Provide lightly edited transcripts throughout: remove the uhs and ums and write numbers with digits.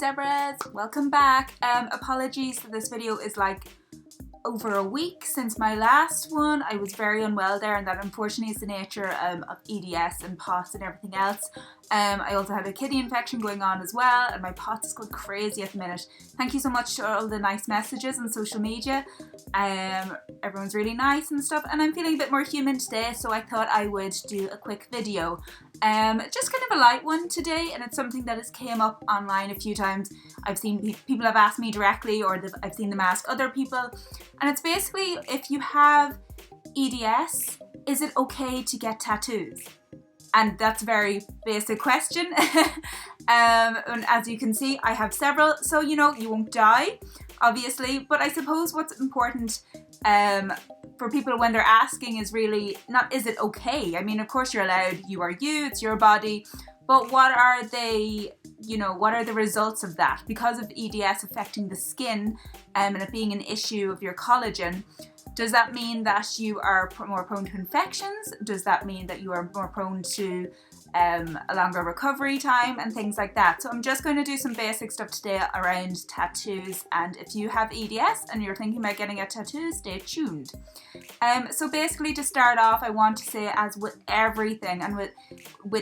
zebras, welcome back. Apologies that this video is like over a week since my last one. I was very unwell there, and that unfortunately is the nature of EDS and POTS and everything else. I also had a kidney infection going on as well, and my POTS is going crazy at the minute. Thank you so much to all the nice messages on social media. Everyone's really nice and stuff, and I'm feeling a bit more human today, so I thought I would do a quick video. Just kind of a light one today, and it's something that has came up online a few times. I've seen people have asked me directly, or I've seen them ask other people, and it's basically, if you have EDS, is it okay to get tattoos? And that's a very basic question. And as you can see, I have several, so you know, you won't die, obviously, but I suppose what's important for people when they're asking is really not, is it okay? I mean, of course you're allowed, you are you, it's your body, but what are they, you know, what are the results of that? Because of EDS affecting the skin and it being an issue of your collagen, does that mean that you are more prone to infections? Does that mean that you are more prone to a longer recovery time and things like that? So I'm just going to do some basic stuff today around tattoos, and if you have EDS and you're thinking about getting a tattoo, stay tuned. So basically, to start off, I want to say, as with everything and with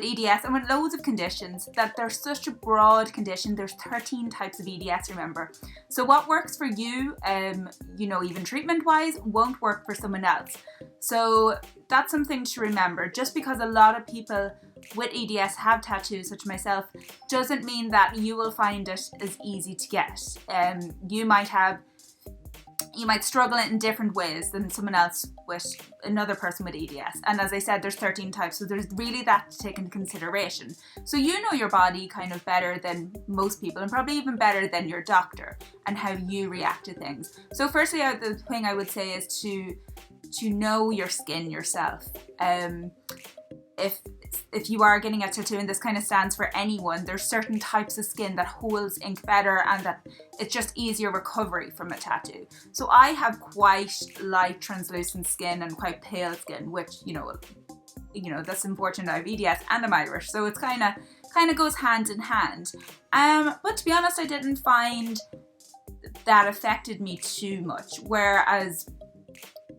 EDS and with loads of conditions, that there's such a broad condition. There's 13 types of EDS, remember. So what works for you, you know, even treatment wise, won't work for someone else. So that's something to remember. Just because a lot of people with EDS have tattoos, such as myself, doesn't mean that you will find it as easy to get. You might struggle in different ways than someone else with another person with EDS. And as I said, there's 13 types, so there's really that to take into consideration. So you know your body kind of better than most people, and probably even better than your doctor, and how you react to things. So firstly, the thing I would say is to know your skin yourself. If you are getting a tattoo, and this kind of stands for anyone, there's certain types of skin that holds ink better, and that it's just easier recovery from a tattoo. So I have quite light translucent skin and quite pale skin, which you know that's unfortunate. I have EDS and I'm Irish, so it's kind of goes hand in hand. But to be honest, I didn't find that affected me too much. Whereas,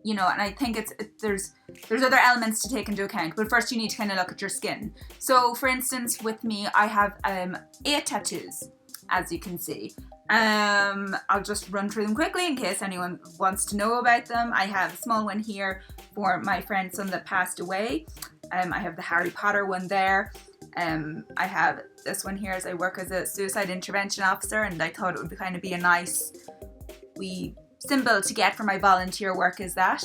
you know, and I think there's other elements to take into account, but first you need to kind of look at your skin. So for instance, with me, I have 8 tattoos, as you can see. I'll just run through them quickly in case anyone wants to know about them. I have a small one here for my friend's son that passed away. I have the Harry Potter one there. I have this one here as I work as a suicide intervention officer, and I thought it would kind of be a nice wee symbol to get for my volunteer work, is that.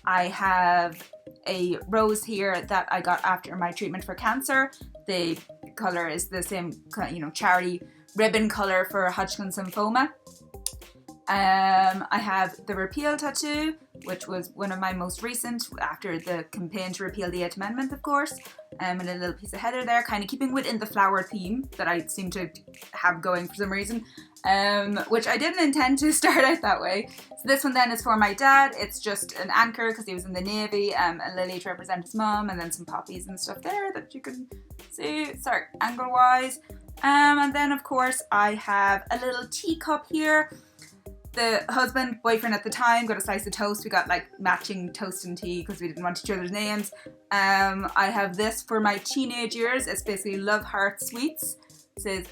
I have a rose here that I got after my treatment for cancer. The colour is the same, you know, charity ribbon colour for Hodgkin's lymphoma. I have the repeal tattoo, which was one of my most recent after the campaign to repeal the 8th Amendment, of course. And a little piece of heather there, kind of keeping within the flower theme that I seem to have going for some reason, which I didn't intend to start out that way. So this one then is for my dad. It's just an anchor because he was in the Navy, a lily to represent his mum, and then some poppies and stuff there that you can see, sorry, angle wise. And then of course I have a little teacup here. The boyfriend at the time, got a slice of toast. We got like matching toast and tea because we didn't want each other's names. I have this for my teenage years. It's basically Love Heart Sweets. It says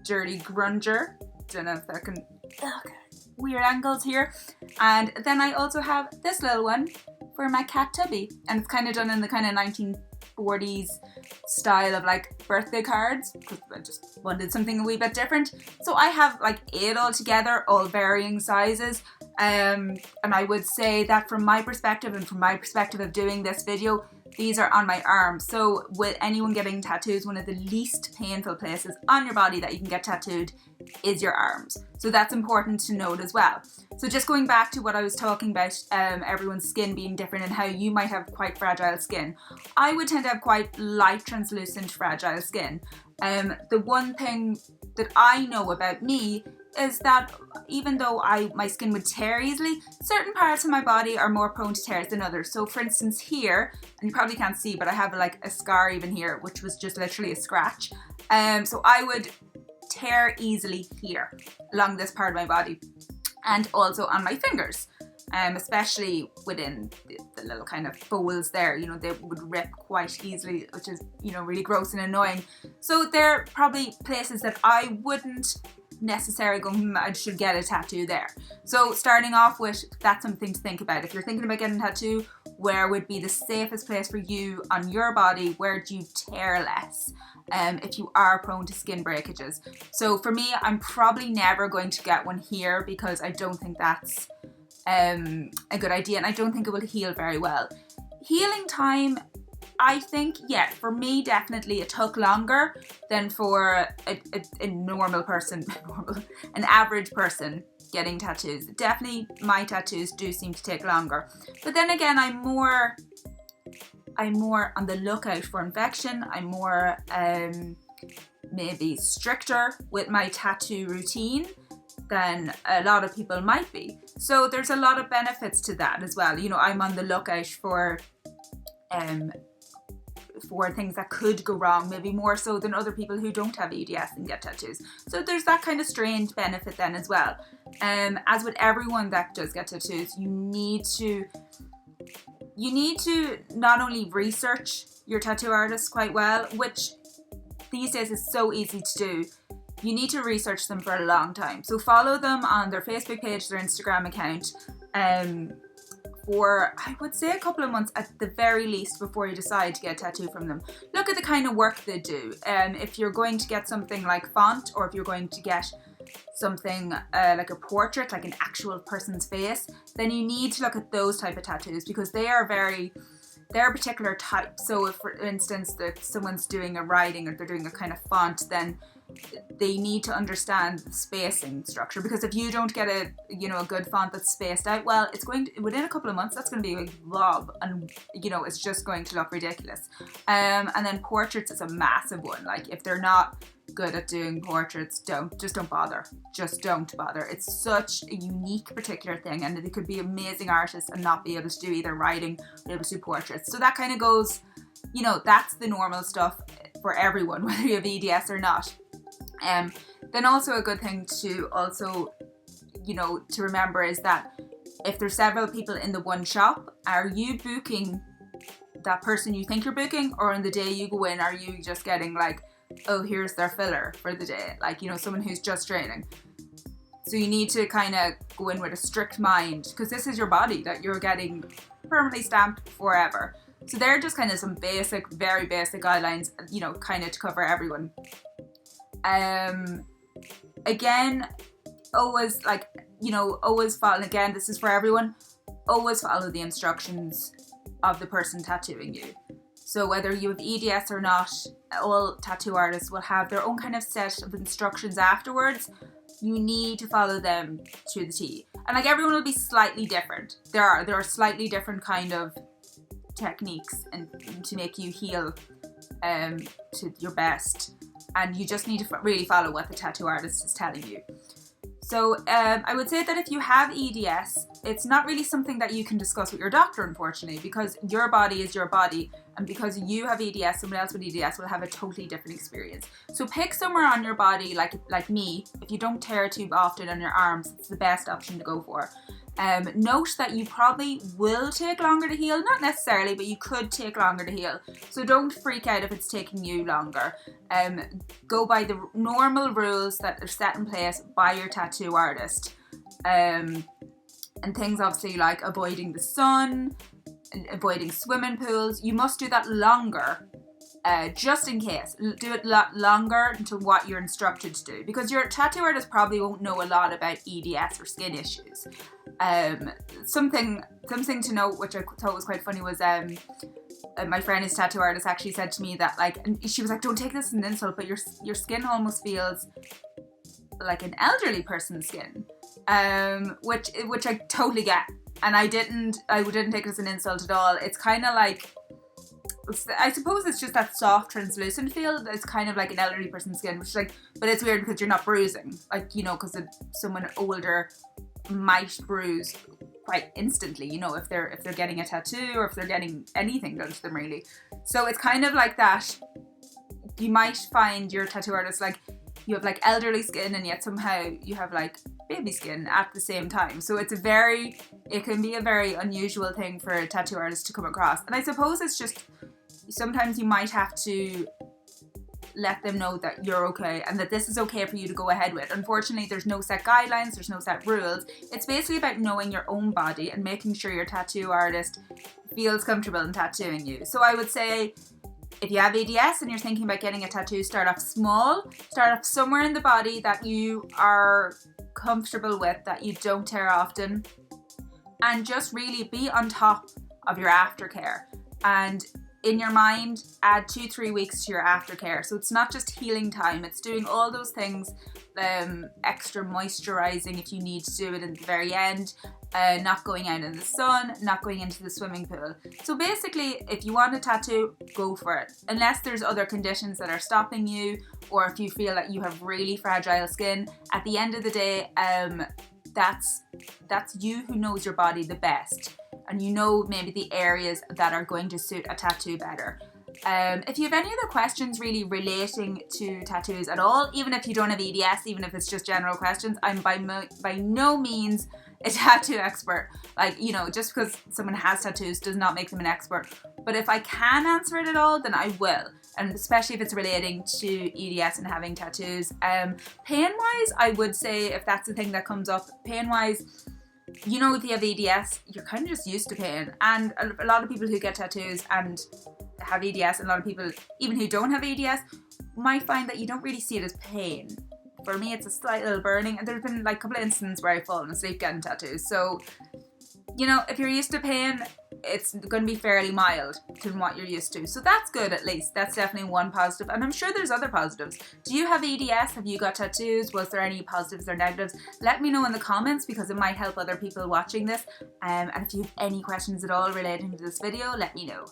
Dirty Grunger. Don't know if that can, okay, weird angles here. And then I also have this little one for my cat Tubby. And it's kind of done in the kind of 1940s style of like birthday cards, because I just wanted something a wee bit different. So I have like 8 altogether, all varying sizes, and I would say that from my perspective and from my perspective of doing this video, these are on my arms. So with anyone getting tattoos, one of the least painful places on your body that you can get tattooed is your arms. So that's important to note as well. So just going back to what I was talking about, everyone's skin being different and how you might have quite fragile skin. I would tend to have quite light, translucent, fragile skin. The one thing that I know about me is that even though my skin would tear easily, certain parts of my body are more prone to tears than others. So for instance here, and you probably can't see, but I have like a scar even here, which was just literally a scratch. So I would tear easily here along this part of my body, and also on my fingers. Especially within the little kind of folds there, you know, they would rip quite easily, which is, you know, really gross and annoying. So they're probably places that I wouldn't necessarily go, I should get a tattoo there. So starting off with, that's something to think about. If you're thinking about getting a tattoo, where would be the safest place for you on your body? Where do you tear less? If you are prone to skin breakages. So for me, I'm probably never going to get one here because I don't think that's a good idea, and I don't think it will heal very well. Healing time, I think, yeah, for me definitely it took longer than for a normal person, an average person getting tattoos. Definitely my tattoos do seem to take longer, but then again I'm more on the lookout for infection. I'm more maybe stricter with my tattoo routine than a lot of people might be. So there's a lot of benefits to that as well. You know, I'm on the lookout for things that could go wrong, maybe more so than other people who don't have EDS and get tattoos. So there's that kind of strange benefit then as well. As with everyone that does get tattoos, you need to not only research your tattoo artist quite well, which these days is so easy to do. You need to research them for a long time. So follow them on their Facebook page, their Instagram account, for, I would say, a couple of months at the very least before you decide to get a tattoo from them. Look at the kind of work they do. If you're going to get something like font, or if you're going to get something like a portrait, like an actual person's face, then you need to look at those type of tattoos, because they're a particular type. So if, for instance, that someone's doing a writing or they're doing a kind of font, then they need to understand the spacing structure, because if you don't get a good font that's spaced out well, it's going to, within a couple of months, that's going to be a blob, and it's just going to look ridiculous. And then portraits is a massive one. Like, if they're not good at doing portraits, don't bother. Just don't bother. It's such a unique particular thing, and they could be amazing artists and not be able to do either writing or be able to do portraits. So that kind of goes, that's the normal stuff for everyone, whether you have EDS or not. Then also a good thing to also, to remember is that if there's several people in the one shop, are you booking that person you think you're booking, or on the day you go in, are you just getting like, oh, here's their filler for the day, like, someone who's just training? So you need to kind of go in with a strict mind, because this is your body that you're getting permanently stamped forever. So they're just kind of some basic, very basic guidelines, kind of to cover everyone. Again, always follow, and again, this is for everyone, always follow the instructions of the person tattooing you. So whether you have EDS or not, all tattoo artists will have their own kind of set of instructions afterwards. You need to follow them to the T. And like, everyone will be slightly different. There are slightly different kind of techniques and to make you heal to your best. And you just need to really follow what the tattoo artist is telling you. So I would say that if you have EDS, it's not really something that you can discuss with your doctor, unfortunately, because your body is your body, and because you have EDS, someone else with EDS will have a totally different experience. So pick somewhere on your body, like me. If you don't tear too often on your arms, it's the best option to go for. Note that you probably will take longer to heal, not necessarily, but you could take longer to heal. So don't freak out if it's taking you longer. Go by the normal rules that are set in place by your tattoo artist. And things obviously like avoiding the sun, avoiding swimming pools. You must do that longer, just in case. Do it a lot longer until what you're instructed to do, because your tattoo artist probably won't know a lot about EDS or skin issues. Something to note, which I thought was quite funny, was my friend, his tattoo artist, actually said to me that, like, and she was like, don't take this as an insult, but your skin almost feels like an elderly person's skin, which I totally get, and I didn't take it as an insult at all. It's kind of like, I suppose it's just that soft, translucent feel. It's kind of like an elderly person's skin, which is like, but it's weird because you're not bruising, like, because someone older might bruise quite instantly, if they're getting a tattoo or if they're getting anything done to them, really. So it's kind of like that. You might find your tattoo artist, like, you have like elderly skin and yet somehow you have like baby skin at the same time. So it can be a very unusual thing for a tattoo artist to come across. And I suppose it's just, sometimes you might have to let them know that you're okay and that this is okay for you to go ahead with. Unfortunately, there's no set guidelines, there's no set rules. It's basically about knowing your own body and making sure your tattoo artist feels comfortable in tattooing you. So I would say, if you have EDS and you're thinking about getting a tattoo, start off small, start off somewhere in the body that you are comfortable with, that you don't tear often, and just really be on top of your aftercare. And in your mind, add 2-3 weeks to your aftercare. So it's not just healing time, it's doing all those things, extra moisturizing if you need to do it at the very end, not going out in the sun, not going into the swimming pool. So basically, if you want a tattoo, go for it. Unless there's other conditions that are stopping you, or if you feel that you have really fragile skin, at the end of the day, that's you who knows your body the best. And you know maybe the areas that are going to suit a tattoo better. If you have any other questions really relating to tattoos at all, even if you don't have EDS, even if it's just general questions, I'm by no means a tattoo expert. Like, you know, just because someone has tattoos does not make them an expert. But if I can answer it at all, then I will. And especially if it's relating to EDS and having tattoos. Pain-wise, I would say, if that's the thing that comes up, pain-wise, you know, if you have EDS, you're kind of just used to pain. And a lot of people who get tattoos and have EDS, and a lot of people even who don't have EDS, might find that you don't really see it as pain. For me, it's a slight little burning, and there's been like a couple of instances where I've fallen asleep getting tattoos. So, you know, if you're used to pain, it's going to be fairly mild to what you're used to. So that's good, at least. That's definitely one positive. And I'm sure there's other positives. Do you have EDS? Have you got tattoos? Was there any positives or negatives? Let me know in the comments, because it might help other people watching this. And if you have any questions at all relating to this video, let me know.